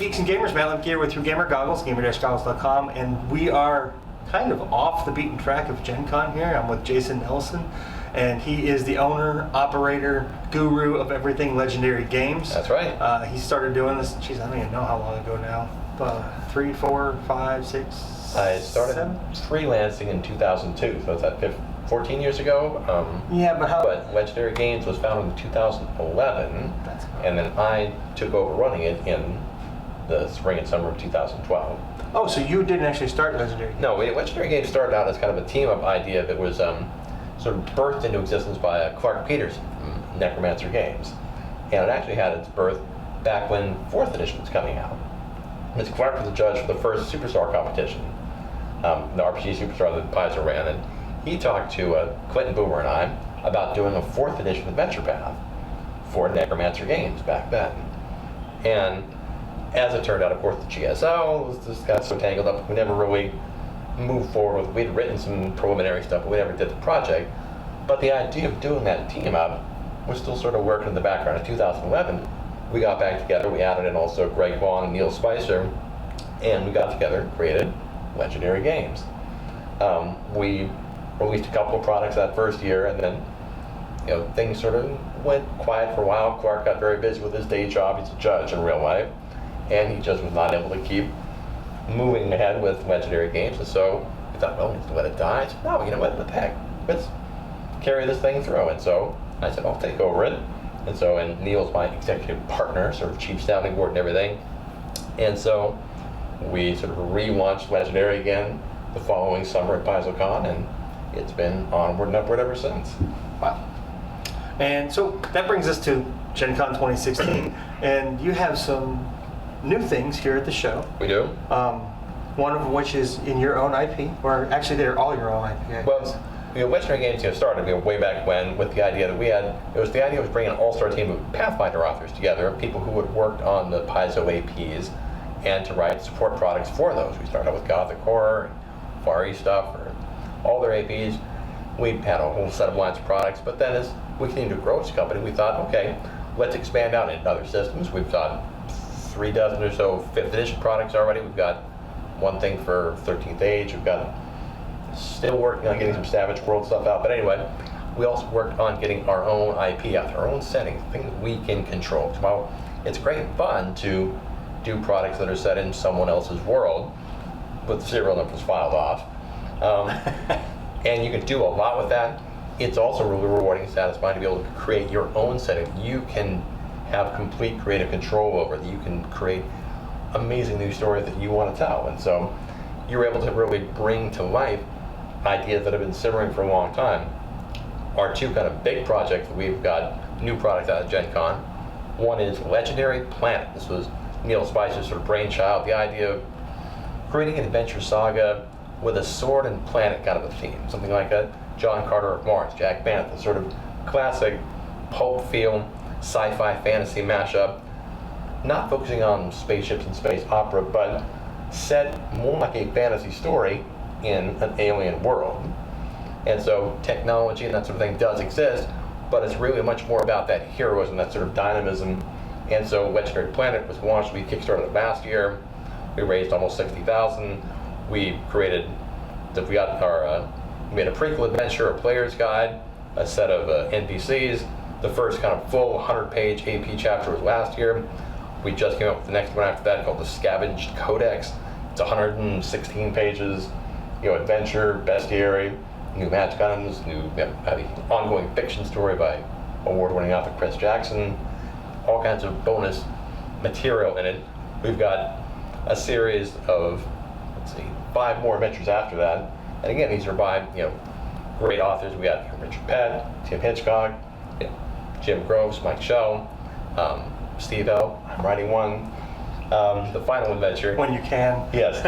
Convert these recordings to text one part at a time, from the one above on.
Geeks and Gamers, Matt Lemke here with True Gamer Goggles, gamer-goggles.com, and we are kind of off the beaten track of Gen Con here. I'm with Jason Ellison, and he is the owner, operator, guru of everything Legendary Games. That's right. He started doing this, geez, I don't even know how long ago now. 3, 4, 5, 6, I started 7? freelancing in 2002, so it's at 14 years ago. Yeah, but how? But Legendary Games was founded in 2011, That's correct. and then I took over running it in the spring and summer of 2012. Oh, so you didn't actually start Legendary Games? No, Legendary Games started out as kind of a team-up idea that was sort of birthed into existence by Clark Peterson from Necromancer Games. And it actually had its birth back when 4th edition was coming out. Mr. Clark was the judge for the first Superstar competition, the RPG Superstar that Paizo ran, and he talked to Clinton Boomer and I about doing a 4th edition adventure path for Necromancer Games back then. And as it turned out, of course, the GSL just got so tangled up, we never really moved forward with. We'd written some preliminary stuff, but we never did the project. But the idea of doing that team up was still sort of working in the background. In 2011, we got back together. We added in also Greg Vaughn and Neil Spicer, and we got together and created Legendary Games. We released a couple of products that first year, and then things sort of went quiet for a while. Clark got very busy with his day job. He's a judge in real life, and he just was not able to keep moving ahead with Legendary Games. And so we thought, well, we need to let it die. I said, no, you know what the heck, let's carry this thing through. And so I said, I'll take over it. And so, and Neil's my executive partner, sort of chief sounding board and everything. And so we sort of relaunched Legendary again the following summer at PaizoCon, and it's been onward and upward ever since. Wow. And so that brings us to Gen Con 2016, and you have some new things here at the show. We do. One of which is in your own IP, or actually they're all your own IP. Well, Legendary Games started way back when with the idea that we had. It was the idea of bringing an all-star team of Pathfinder authors together, people who had worked on the Paizo APs, and to write support products for those. We started out with Gothic Horror, Far East stuff, or all their APs. We had a whole set of lines of products, but then as we continued to grow as a company, we thought, okay, let's expand out into other systems. We've got 3 dozen or so 5th edition products already. We've got one thing for 13th Age. We've got still working on getting some Savage World stuff out. But anyway, we also worked on getting our own IP out, our own settings, things we can control. Well, it's great fun to do products that are set in someone else's world with serial numbers filed off. And you can do a lot with that. It's also really rewarding and satisfying to be able to create your own setting. You can have complete creative control over it. You can create amazing new stories that you want to tell. And so you're able to really bring to life ideas that have been simmering for a long time. Our 2 kind of big projects that we've got new products out of Gen Con. One is Legendary Planet. This was Neil Spicer's sort of brainchild, the idea of creating an adventure saga with a sword and planet kind of a theme. Something like a John Carter of Mars, Jack Bantha, sort of classic pulp feel, sci-fi fantasy mashup. Not focusing on spaceships and space opera, but set more like a fantasy story in an alien world. And so technology and that sort of thing does exist, but it's really much more about that heroism, that sort of dynamism. And so Legendary Planet was launched, we kickstarted it last year. We raised almost $60,000. We created, we made a prequel adventure, a player's guide, a set of NPCs. The first kind of full 100-page AP chapter was last year. We just came up with the next one after that called the Scavenged Codex. It's 116 pages, adventure, bestiary, new magic items, new ongoing fiction story by award-winning author Chris Jackson, all kinds of bonus material in it. We've got a series of, 5 more adventures after that. And again, these are by, great authors. We got Richard Pett, Tim Hitchcock, Jim Groves, Mike Shell, Steve L. I'm writing one. The final adventure. When you can. Yes.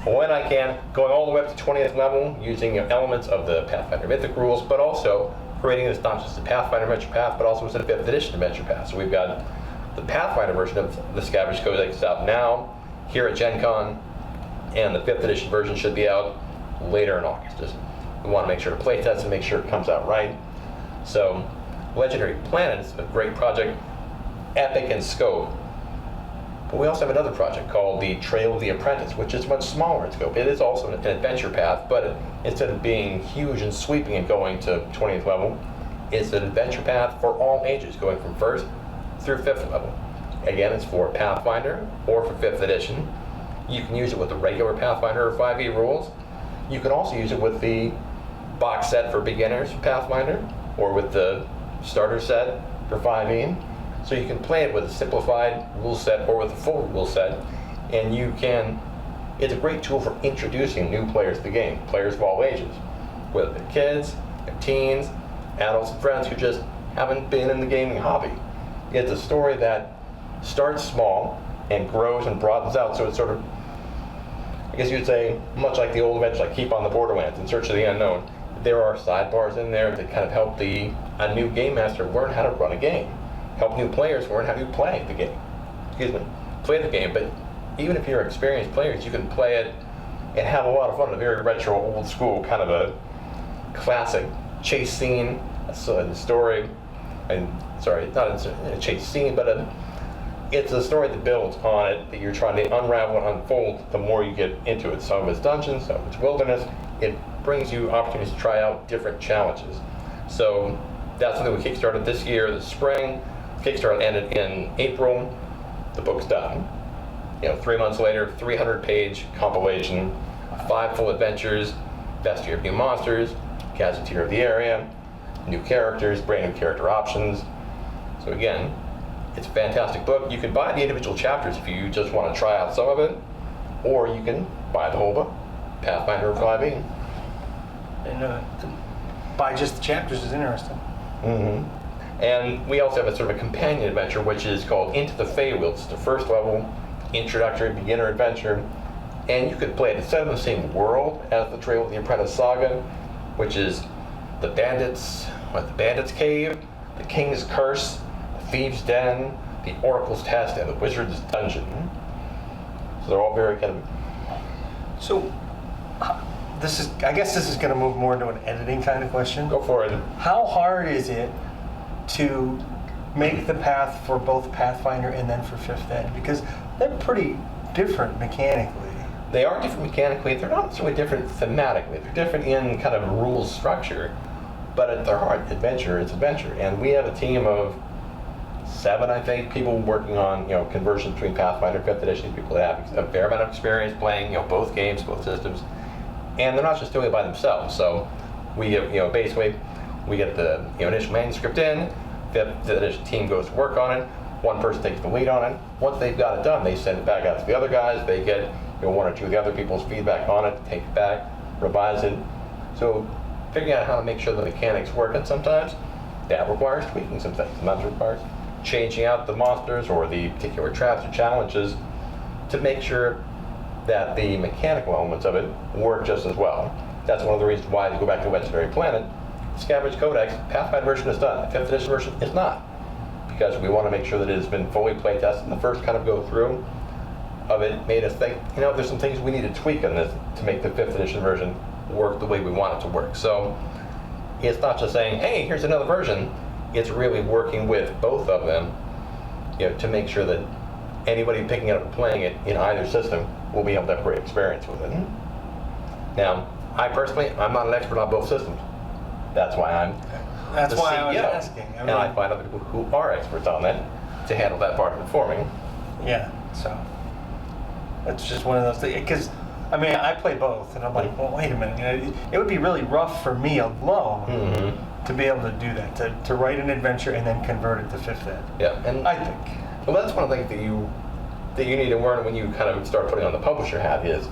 When I can. Going all the way up to 20th level, using elements of the Pathfinder Mythic rules, but also creating this not just a Pathfinder adventure path, but also as a 5th edition adventure path. So we've got the Pathfinder version of the Scavenged Codex out now, here at Gen Con, and the 5th edition version should be out later in August. We want to make sure to play test and make sure it comes out right. So Legendary Planet is a great project, epic in scope, But we also have another project called the Trail of the Apprentice, which is much smaller in scope. It is also an adventure path, but instead of being huge and sweeping and going to 20th level, it's an adventure path for all ages, going from 1st through 5th level. Again, it's for Pathfinder or for 5th edition. You can use it with the regular Pathfinder or 5e rules. You can also use it with the box set for beginners for Pathfinder or with the starter set for 5e. So you can play it with a simplified rule set or with a full rule set, and it's a great tool for introducing new players to the game, players of all ages, whether they're kids, they're teens, adults and friends who just haven't been in the gaming hobby. It's a story that starts small and grows and broadens out, so it's sort of, I guess you'd say, much like the old adventure, like Keep on the Borderlands, In Search of the Unknown. There are sidebars in there that kind of help a new game master learn how to run a game, help new players learn how to play the game. Play the game, but even if you're experienced players, you can play it and have a lot of fun in a very retro, old school, kind of a classic chase scene, a story, and sorry, not a chase scene, but it's a story that builds on it, that you're trying to unravel and unfold the more you get into it. Some of it's dungeons, some of it's wilderness. It brings you opportunities to try out different challenges. So that's something we kickstarted this year, this spring. Kickstarter ended in April. The book's done. 3 months later, 300-page compilation, 5 full adventures, Best Year of New Monsters, Gazetteer of the Area, new characters, brand new character options. So again, it's a fantastic book. You can buy the individual chapters if you just want to try out some of it, or you can buy the whole book, Pathfinder 5e. And buy just the chapters is interesting. Mm-hmm. And we also have a sort of a companion adventure, which is called Into the Feywild. It's the first level, introductory beginner adventure. And you could play it instead of the same world as the Trail of the Apprentice saga, which is the Bandits' Cave, the King's Curse, the Thieves' Den, the Oracle's Test, and the Wizard's Dungeon. So they're all very kind of... So, I guess this is going to move more into an editing kind of question. Go for it. How hard is it to make the path for both Pathfinder and then for 5th Ed? Because they're pretty different mechanically. They are different mechanically. They're not necessarily different thematically. They're different in kind of rules structure. But at their heart, adventure is adventure. And we have a team of 7, I think, people working on conversions between Pathfinder and 5th edition. People that have a fair amount of experience playing both games, both systems. And they're not just doing it by themselves. So we have, basically, we get the initial manuscript in, 5th edition team goes to work on it, one person takes the lead on it. Once they've got it done, they send it back out to the other guys. They get 1 or 2 of the other people's feedback on it, take it back, revise it. So figuring out how to make sure the mechanics work, and sometimes that requires tweaking some things. Sometimes it requires changing out the monsters or the particular traps or challenges to make sure that the mechanical elements of it work just as well. That's one of the reasons why, to go back to Legendary Planet, Scavenge Codex, Pathfinder version is done. The 5th edition version is not, because we want to make sure that it has been fully play tested. The first kind of go through of it made us think, there's some things we need to tweak on this to make the 5th edition version work the way we want it to work. So it's not just saying, hey, here's another version. It's really working with both of them, to make sure that anybody picking it up and playing it in either system will be able to have a great experience with it. Now, I'm not an expert on both systems. That's why I'm That's the why CEO. I was asking. And I find other people who are experts on that to handle that part of it for me. Yeah, so that's just one of those things. Because, I play both, and I'm like, well, wait a minute. It would be really rough for me alone to be able to do that, to write an adventure and then convert it to 5th Ed. Yeah, and I think. Well, that's one of the things that you need to learn when you kind of start putting on the publisher hat is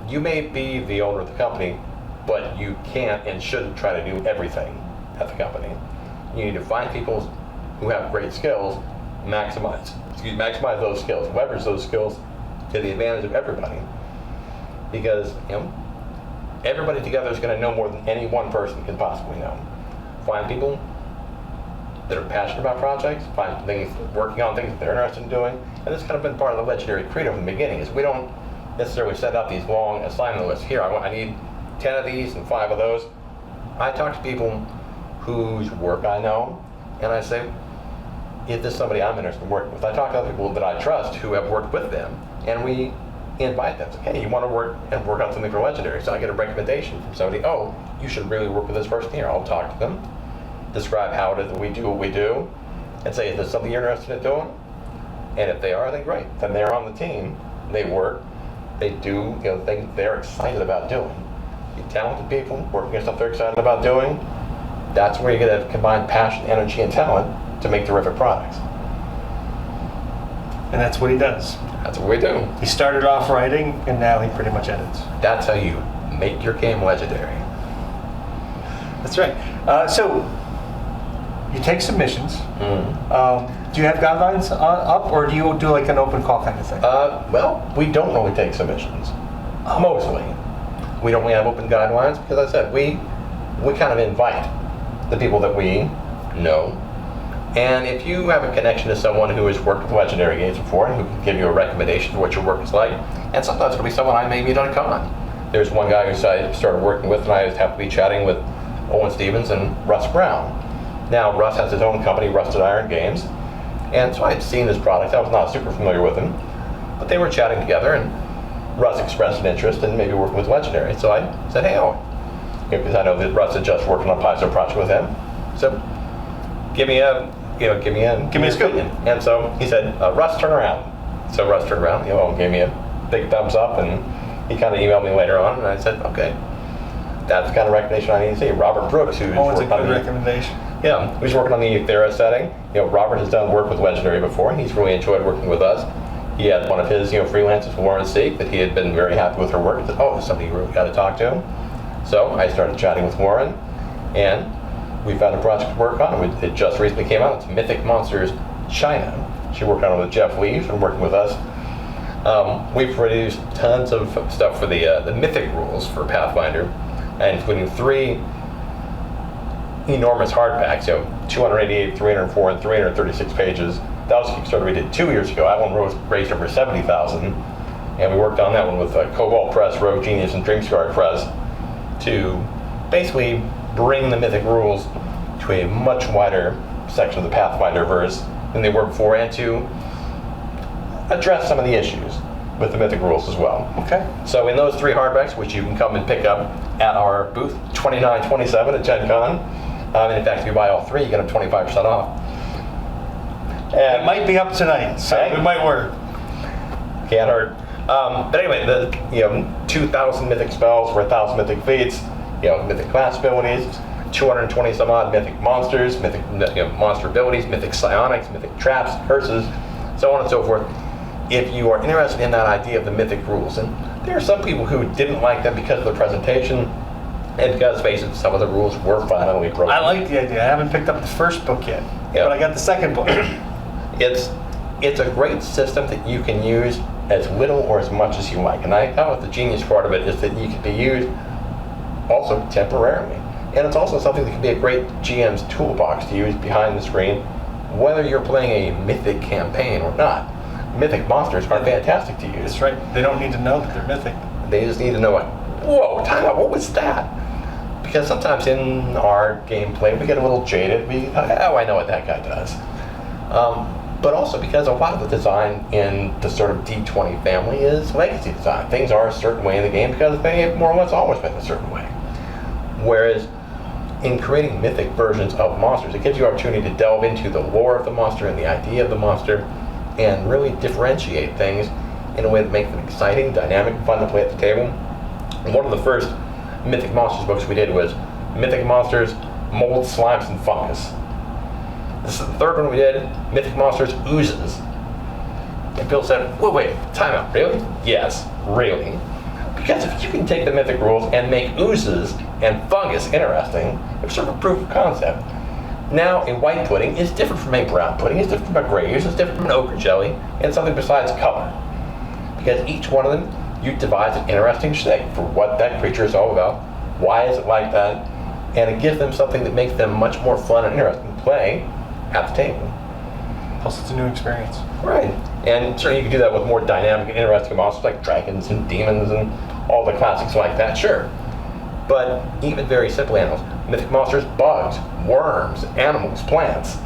you may be the owner of the company, but you can't and shouldn't try to do everything at the company. You need to find people who have great skills, maximize those skills, leverage those skills to the advantage of everybody. Because everybody together is going to know more than any one person can possibly know. Find people that are passionate about projects, find things, working on things that they're interested in doing, and this kind of been part of the Legendary credo from the beginning. Is we don't necessarily set out these long assignment lists. Here, I need 10 of these and 5 of those. I talk to people whose work I know, and I say, is this somebody I'm interested in working with? I talk to other people that I trust who have worked with them, and we invite them. Say, hey, you want to work on something for Legendary? So I get a recommendation from somebody. Oh, you should really work with this person here. I'll talk to them, describe how it is that we do what we do, and say, is this something you're interested in doing? And if they are, then great. Then they're on the team. They work. They do things they're excited about doing. You talented people working on stuff they're excited about doing. That's where you get to combine passion, energy, and talent to make terrific products. And that's what he does. That's what we do. He started off writing, and now he pretty much edits. That's how you make your game legendary. That's right. So you take submissions. Do you have guidelines up, or do you do like an open call kind of thing? Well, we don't really take submissions. Mostly. We don't really have open guidelines because, as I said, we kind of invite the people that we know. And if you have a connection to someone who has worked with Legendary games before and who can give you a recommendation for what your work is like, and sometimes it'll be someone I may meet on a con. There's one guy who I started working with, and I happened to be chatting with Owen Stevens and Russ Brown. Now, Russ has his own company, Rusted Iron Games, and so I had seen his product. I was not super familiar with him, but they were chatting together, and Russ expressed an interest in maybe working with Legendary. So I said, hey, Owen, because I know that Russ had just worked on a Paizo project with him. So give me a scoop. And so he said, Russ, turn around. So Russ turned around, Owen gave me a big thumbs up, and he kind of emailed me later on, and I said, okay, that's the kind of recommendation I need to see. Robert Brooks, who's Owen's a good recommendation. Yeah, who's working on the Euthera setting. Robert has done work with Legendary before, and he's really enjoyed working with us. He had one of his freelancers, Warren Seek, that he had been very happy with her work. He said, oh, there's somebody you really got to talk to. So I started chatting with Warren, and we found a project to work on. It just recently came out. It's Mythic Monsters China. She worked on it with Jeff Leaves and working with us. We've produced tons of stuff for the Mythic rules for Pathfinder, including 3 enormous hardbacks, 288, 304, and 336 pages. That was a Kickstarter we did 2 years ago. That one raised over 70,000, and we worked on that one with Cobalt Press, Rogue Genius, and Dreamscar Press to basically bring the Mythic rules to a much wider section of the Pathfinder verse than they were before, and to address some of the issues with the Mythic rules as well. Okay. So in those 3 hardbacks, which you can come and pick up at our booth 2927 at Gen Con, and in fact, if you buy all 3, you get them 25% off. And it might be up tonight, so it might work. Can't hurt. But anyway, the 2,000 mythic spells for 1,000 mythic feats, mythic class abilities, 220 some odd mythic monsters, mythic monster abilities, mythic psionics, mythic traps, curses, so on and so forth. If you are interested in that idea of the mythic rules, and there are some people who didn't like them because of the presentation, and because, face it, some of the rules were fundamentally broken. I like the idea. I haven't picked up the first book yet, but I got the second book. It's a great system that you can use as little or as much as you like. And I thought the genius part of it is that you can be used also temporarily. And it's also something that can be a great GM's toolbox to use behind the screen, whether you're playing a mythic campaign or not. Mythic monsters are fantastic to use. That's right. They don't need to know that they're mythic. They just need to know, whoa, time out, what was that? Because sometimes in our gameplay, we get a little jaded. I know what that guy does. But also because a lot of the design in the sort of D20 family is legacy design. Things are a certain way in the game because they have more or less always been a certain way. Whereas in creating mythic versions of monsters, it gives you opportunity to delve into the lore of the monster and the idea of the monster and really differentiate things in a way that makes them exciting, dynamic, fun to play at the table. And one of the first Mythic Monsters books we did was Mythic Monsters, Mold, Slimes, and Fungus. This is the third one we did, Mythic Monsters, Oozes. And Bill said, wait, time out, really? Yes, really. Because if you can take the Mythic rules and make oozes and fungus interesting, it's sort of a proof of concept. Now, a white pudding is different from a brown pudding, it's different from a gray ooze, it's different from an ochre jelly, and something besides color. Because each one of them, you devise an interesting shtick for what that creature is all about, why is it like that, and it gives them something that makes them much more fun and interesting to play at the table. Plus, it's a new experience. Right. And certainly you can do that with more dynamic and interesting monsters like dragons and demons and all the classics like that, sure. But even very simple animals, Mythic Monsters, bugs, worms, animals, plants.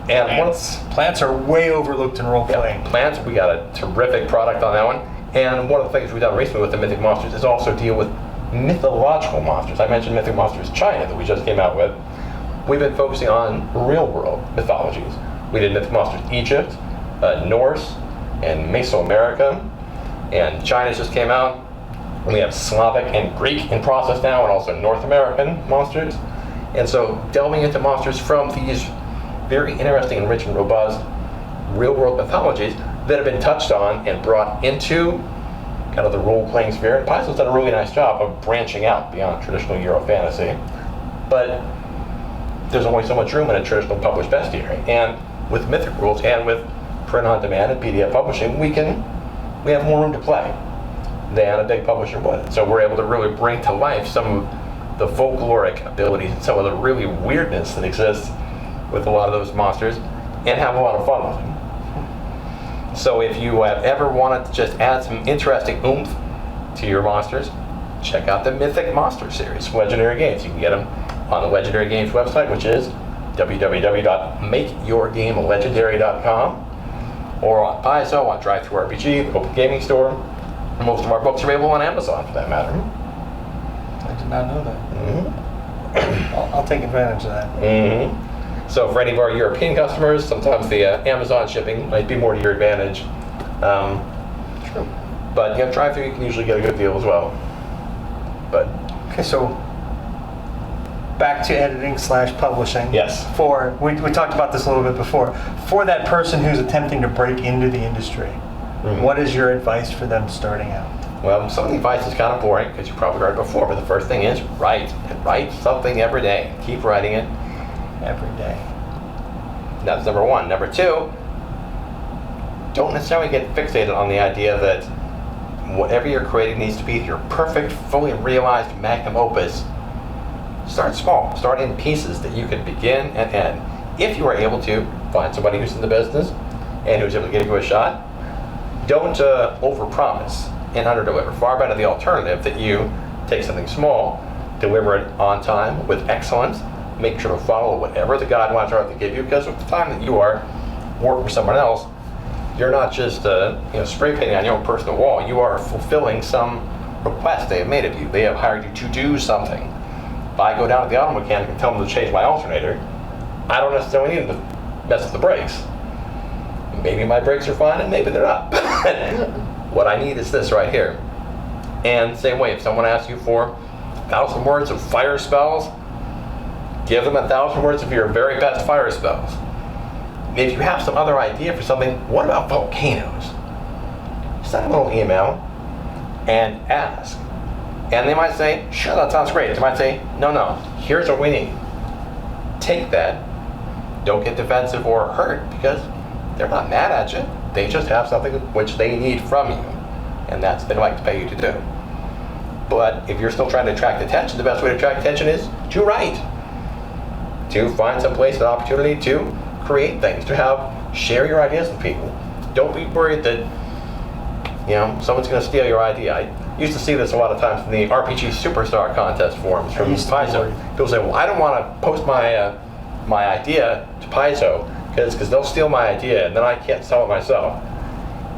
And Plants are way overlooked in role-playing. Plants, we got a terrific product on that one. And one of the things we've done recently with the Mythic Monsters is also deal with mythological monsters. I mentioned Mythic Monsters China that we just came out with. We've been focusing on real-world mythologies. We did Mythic Monsters Egypt, Norse, and Mesoamerica, and China just came out. We have Slavic and Greek in process now, and also North American monsters. And so delving into monsters from these very interesting and rich and robust real-world mythologies that have been touched on and brought into kind of the role-playing sphere. And Paizo's done a really nice job of branching out beyond traditional Euro fantasy. But there's only so much room in a traditional published bestiary. And with Mythic Rules and with print on demand and PDF publishing, we have more room to play than a big publisher would. So we're able to really bring to life some of the folkloric abilities and some of the really weirdness that exists with a lot of those monsters and have a lot of fun with them. So if you have ever wanted to just add some interesting oomph to your monsters, check out the Mythic Monster series from Legendary Games. You can get them on the Legendary Games website, which is www.makeyourgamelegendary.com, or on Paizo, on Drive-Thru RPG, the Open Gaming Store. Most of our books are available on Amazon, for that matter. I did not know that. Mm-hmm. I'll take advantage of that. Mm-hmm. So for any of our European customers, sometimes the Amazon shipping might be more to your advantage. True. But Drive-Thru, you can usually get a good deal as well. But okay, so back to editing/publishing. Yes. We talked about this a little bit before. For that person who's attempting to break into the industry, what is your advice for them starting out? Well, some of the advice is kind of boring because you probably heard it before, but the first thing is write something every day. Keep writing it Every day. That's number one. Number two, don't necessarily get fixated on the idea that whatever you're creating needs to be your perfect, fully realized magnum opus. Start small. Start in pieces that you can begin and end. If you are able to find somebody who's in the business and who's able to give you a shot, don't overpromise and underdeliver. Far better the alternative that you take something small, deliver it on time with excellence, make sure to follow whatever the guidelines are that they give you, because at the time that you are working for someone else, you're not just spray painting on your own personal wall. You are fulfilling some request they have made of you. They have hired you to do something. If I go down to the auto mechanic and tell them to change my alternator, I don't necessarily need them to mess with the brakes. Maybe my brakes are fine and maybe they're not. What I need is this right here. And same way, if someone asks you for 1,000 words of fire spells, give them 1,000 words of your very best fire spells. If you have some other idea for something, what about volcanoes? Send them a little email and ask. And they might say, sure, that sounds great. They might say, no, here's what we need. Take that. Don't get defensive or hurt because they're not mad at you. They just have something which they need from you. And that's what they'd like to pay you to do. But if you're still trying to attract attention, the best way to attract attention is to write. To find some place, an opportunity to create things, to share your ideas with people. Don't be worried that someone's going to steal your idea. I used to see this a lot of times in the RPG Superstar contest forums from Paizo. People say, well, I don't want to post my idea to Paizo because they'll steal my idea and then I can't sell it myself.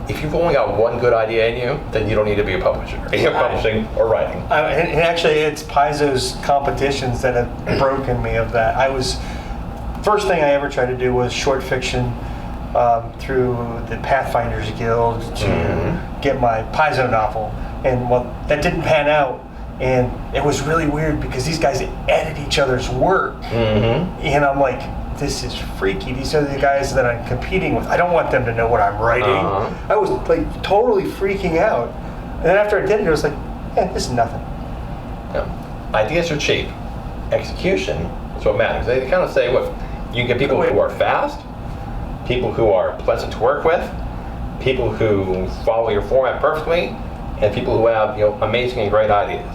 If you've only got one good idea in you, then you don't need to be a publisher. You're publishing or writing. And actually, it's Paizo's competitions that have broken me of that. First thing I ever tried to do was short fiction through the Pathfinders Guild to get my Paizo novel. And that didn't pan out. And it was really weird because these guys edit each other's work. And I'm like, this is freaky. These are the guys that I'm competing with. I don't want them to know what I'm writing. I was like totally freaking out. And then after I did it, I was like, this is nothing. Ideas are cheap. Execution is what matters. They kind of say, look, you can get people who are fast, people who are pleasant to work with, people who follow your format perfectly, and people who have amazing and great ideas.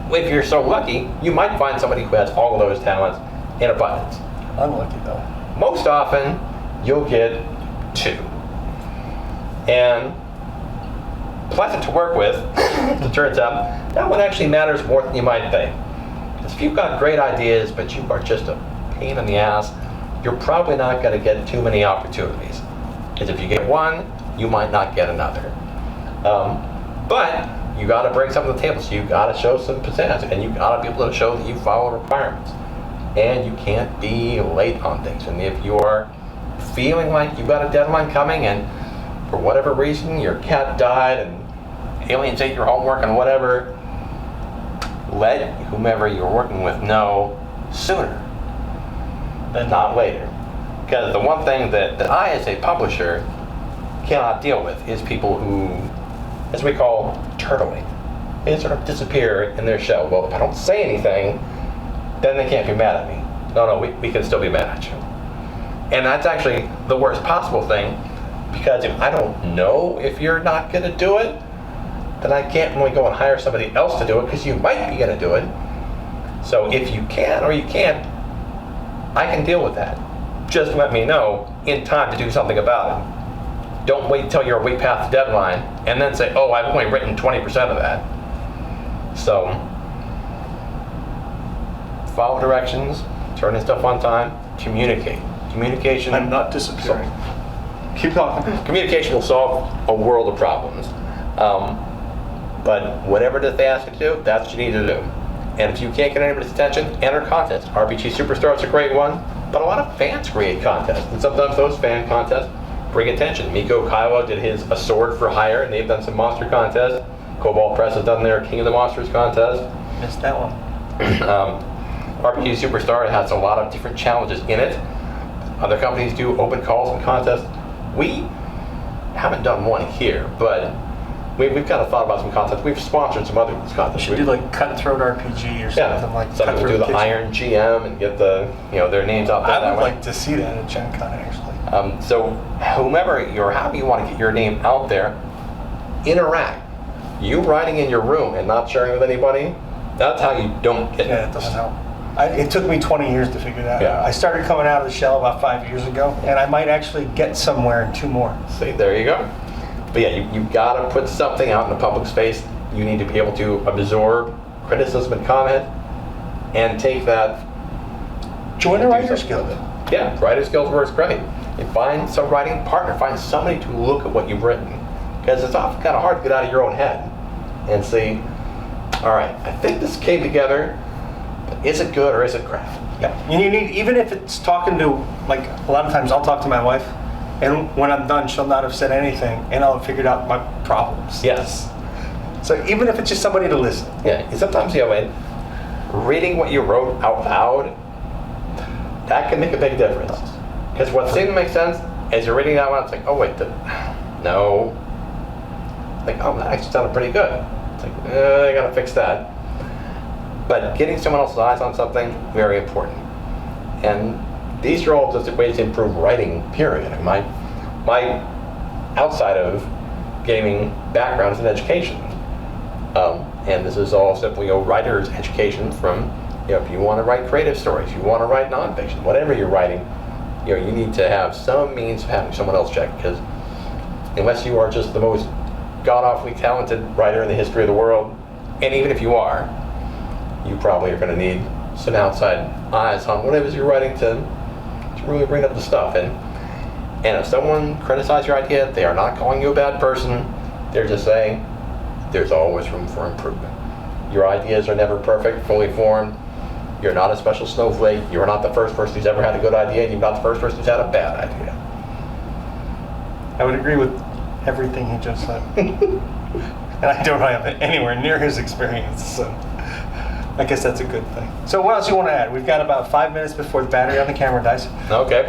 If you're so lucky, you might find somebody who has all of those talents in abundance. Unlucky though. Most often, you'll get two. And pleasant to work with, it turns out, that one actually matters more than you might think. Because if you've got great ideas, but you are just a pain in the ass, you're probably not going to get too many opportunities. Because if you get one, you might not get another. But you got to bring something to the table, so you got to show some pizzazz, and you got to be able to show that you follow requirements. And you can't be late on things. And if you're feeling like you've got a deadline coming, and for whatever reason your cat died and aliens ate your homework and whatever, let whomever you're working with know sooner than not later. Because the one thing that I, as a publisher, cannot deal with is people who, as we call, turtling. They sort of disappear in their shell. Well, if I don't say anything, then they can't be mad at me. No, we can still be mad at you. And that's actually the worst possible thing, because if I don't know if you're not going to do it, then I can't really go and hire somebody else to do it, because you might be going to do it. So if you can or you can't, I can deal with that. Just let me know in time to do something about it. Don't wait until you're way past the deadline and then say, oh, I've only written 20% of that. So, follow directions, turn in stuff on time, communicate. Communication. I'm not disappearing. Keep talking. Communication will solve a world of problems. But whatever that they ask you to do, that's what you need to do. And if you can't get anybody's attention, enter contests. RPG Superstar is a great one, but a lot of fans create contests. And sometimes those fan contests bring attention. Miko Kaiwa did his A Sword for Hire, and they've done some monster contests. Cobalt Press has done their King of the Monsters contest. Missed that one. RPG Superstar has a lot of different challenges in it. Other companies do open calls and contests. We haven't done one here, but we've kind of thought about some contests. We've sponsored some other contests. You should do like Cutthroat RPG or something like that. Some people do the Kitchen. Iron GM and get their names out there. I that would way. like to see that at Gen Con, actually. So however you want to get your name out there, interact. You writing in your room and not sharing with anybody, that's how you don't get Yeah, it doesn't help. It took me 20 years to figure that Yeah. out. I started coming out of the shell about 5 years ago, and I might actually get somewhere in 2 more. See, there you go. But yeah, you've got to put something out in the public space. You need to be able to absorb criticism and comment and take that. Join a and do writer's something guild. with it. Yeah, Writer's Guild works great. You find some writing partner, find somebody to look at what you've written. Because it's often kind of hard to get out of your own head and see, all right, I think this came together, but is it good or is it crap? Yeah, and you need, even if it's talking to, like, a lot of times I'll talk to my wife, and when I'm done, she'll not have said anything, and I'll have figured out my problems. Yes. So even if it's just somebody to listen. Yeah, and sometimes, reading what you wrote out loud, that can make a big difference. Because what seemed to make sense, as you're reading it out loud, it's like, oh wait, no. Like, oh, that actually sounded pretty good. It's like, I gotta fix that. But getting someone else's eyes on something, very important. And these are all just ways to improve writing, period. My outside of gaming background is in education. And this is all simply a writer's education from, if you want to write creative stories, you want to write nonfiction, whatever you're writing, you need to have some means of having someone else check, because unless you are just the most god-awfully talented writer in the history of the world, and even if you are, you probably are going to need some outside eyes on whatever you're writing to really bring up the stuff. And if someone criticizes your idea, they are not calling you a bad person. They're just saying there's always room for improvement. Your ideas are never perfect, fully formed. You're not a special snowflake. You're not the first person who's ever had a good idea, and you're not the first person who's had a bad idea. I would agree with everything he just said. And I don't have it anywhere near his experience, so I guess that's a good thing. So what else you want to add? We've got about 5 minutes before the battery on the camera dies. Okay.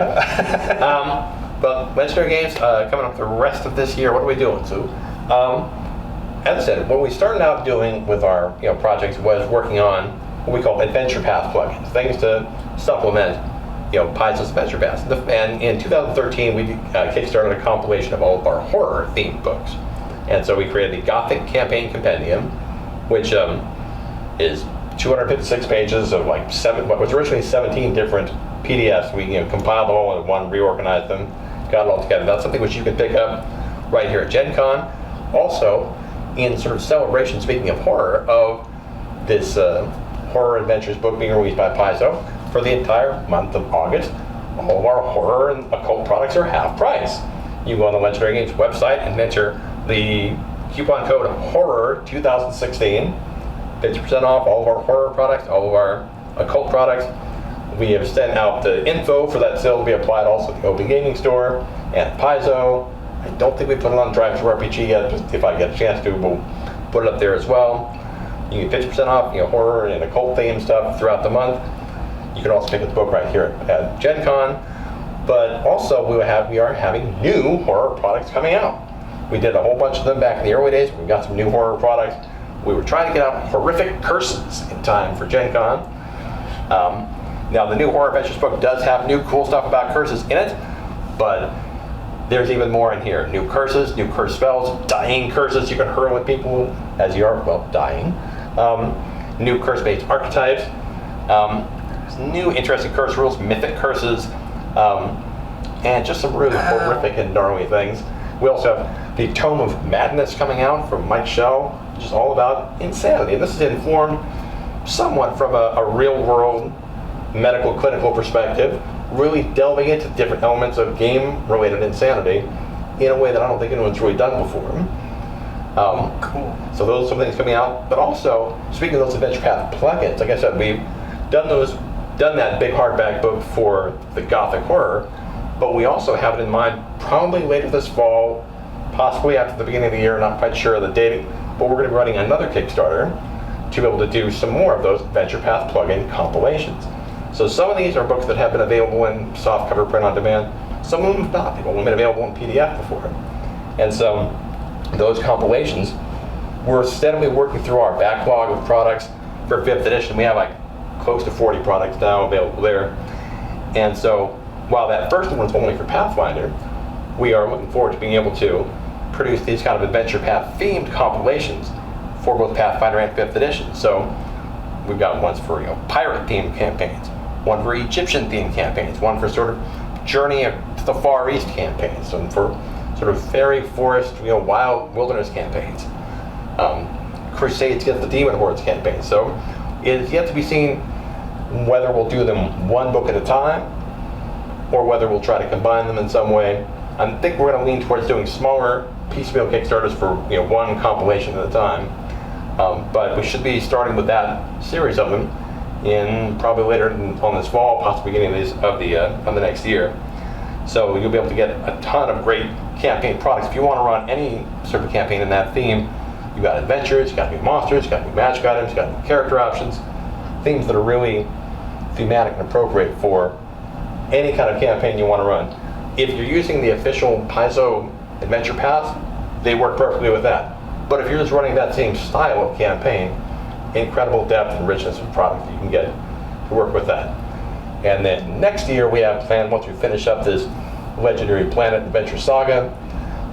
But Legendary Games, coming up the rest of this year, what are we doing? So, as I said, what we started out doing with our projects was working on what we call Adventure Path plugins, things to supplement Paizo's Adventure Path. And in 2013, we kickstarted a compilation of all of our horror-themed books. And so we created the Gothic Campaign Compendium, which is 256 pages of what was originally 17 different PDFs. We compiled them all into one, reorganized them, got it all together. That's something which you can pick up right here at Gen Con. Also, in sort of celebration, speaking of horror, of this Horror Adventures book being released by Paizo for the entire month of August, all of our horror and occult products are half price. You go on the Legendary Games website and enter the coupon code HORROR 2016, 50% off all of our horror products, all of our occult products. We have sent out the info for that sale to be applied also at the Open Gaming Store and Paizo. I don't think we put it on Drive to RPG yet, just if I get a chance to, we'll put it up there as well. You get 50% off, horror and occult themed stuff throughout the month. You can also pick up the book right here at Gen Con. But also we are having new horror products coming out. We did a whole bunch of them back in the early days. We got some new horror products. We were trying to get out horrific curses in time for Gen Con. Now the new Horror Adventures book does have new cool stuff about curses in it, but there's even more in here. New curses, new curse spells, dying curses you can hurl at people as you are, well, dying. New curse-based archetypes. New interesting curse rules, mythic curses, and just some really horrific and gnarly things. We also have the Tome of Madness coming out from Mike Shell, which is all about insanity. And this is informed somewhat from a real-world medical clinical perspective, really delving into different elements of game-related insanity in a way that I don't think anyone's really done before. Cool. So those are some things coming out. But also, speaking of those Adventure Path plugins, like I said, we've done that big hardback book for the Gothic horror, but we also have it in mind probably later this fall, possibly after the beginning of the year, not quite sure of the date, but we're going to be running another Kickstarter to be able to do some more of those Adventure Path plugin compilations. So some of these are books that have been available in softcover print on demand, some of them have not. They've only been available in PDF before. And so those compilations, we're steadily working through our backlog of products for 5th edition. We have like close to 40 products now available there. And so while that first one's only for Pathfinder, we are looking forward to being able to produce these kind of Adventure Path themed compilations for both Pathfinder and 5th edition. So we've got ones for pirate themed campaigns, one for Egyptian themed campaigns, one for sort of journey to the Far East campaigns, and for sort of fairy, forest, wild wilderness campaigns, Crusades against the Demon Hordes campaigns. So it's yet to be seen whether we'll do them one book at a time or whether we'll try to combine them in some way. I think we're going to lean towards doing smaller piecemeal Kickstarters for one compilation at a time. But we should be starting with that series of them in probably later on this fall, possibly beginning of the next year. So you'll be able to get a ton of great campaign products. If you want to run any sort of campaign in that theme, you've got adventures, you've got new monsters, you've got new magic items, you've got new character options, themes that are really thematic and appropriate for any kind of campaign you want to run. If you're using the official Paizo Adventure Path, they work perfectly with that. But if you're just running that same style of campaign, incredible depth and richness of product you can get to work with that. And then next year we have planned, once we finish up this Legendary Planet Adventure Saga,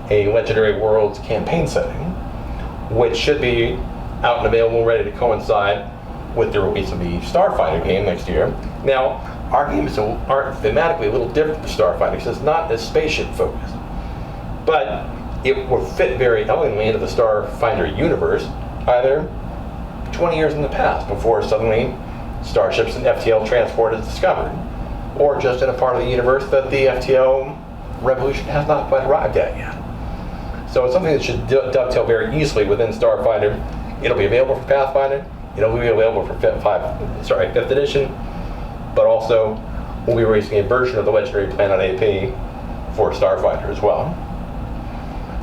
a Legendary Worlds campaign setting, which should be out and available, ready to coincide with the release of the Starfighter game next year. Now, our games are thematically a little different from Starfighter because it's not as spaceship focused. But it will fit very elegantly into the Starfighter universe, either 20 years in the past, before suddenly starships and FTL transport is discovered, or just in a part of the universe that the FTL revolution has not quite arrived at yet. So it's something that should dovetail very easily within Starfighter. It'll be available for Pathfinder, it'll be available for 5th edition, but also we'll be releasing a version of the Legendary Planet AP for Starfighter as well.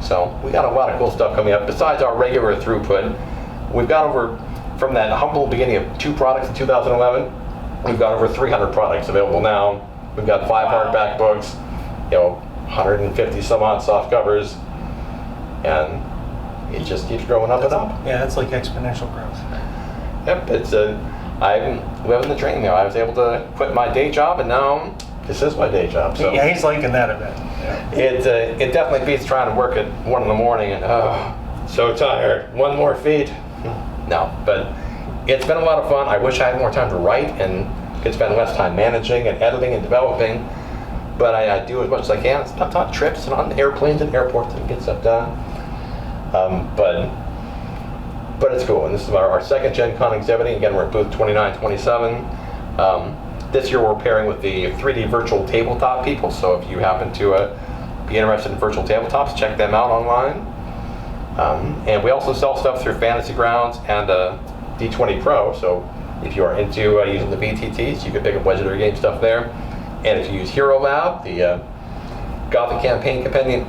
So we got a lot of cool stuff coming up. Besides our regular throughput, we've got over, from that humble beginning of 2 products in 2011, we've got over 300 products available now. We've got 5 hardback books, 150 some odd soft covers, and it just keeps growing up and up. Yeah, it's like exponential growth. Yep, I'm living the dream now. I was able to quit my day job, and now this is my day job. So yeah, he's liking that a bit. Yeah. It definitely beats trying to work at 1 in the morning and so tired. 1 more feet. No, but it's been a lot of fun. I wish I had more time to write and could spend less time managing and editing and developing. But I do as much as I can. It's not on trips and on airplanes and airports and get stuff done. But it's cool. And this is our second Gen Con exhibiting. Again, we're at booth 2927. this year we're pairing with the 3D virtual tabletop people. So if you happen to be interested in virtual tabletops, check them out online. And we also sell stuff through Fantasy Grounds and D20 Pro. So if you are into using the VTTs, you can pick up legendary game stuff there. And if you use Hero Lab, the Gothic Campaign Compendium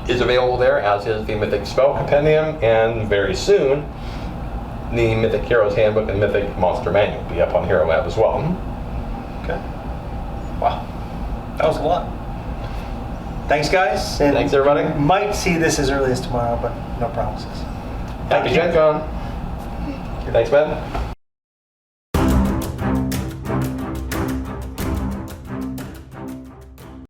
is available there, as is the Mythic Spell Compendium, and very soon the Mythic Heroes Handbook and Mythic Monster Manual will be up on Hero Lab as well. Okay. Wow. That was a lot. Thanks, guys. And Thanks, everybody. you might see this as early as tomorrow, but no promises. Happy Gen Con. Thanks, Ben.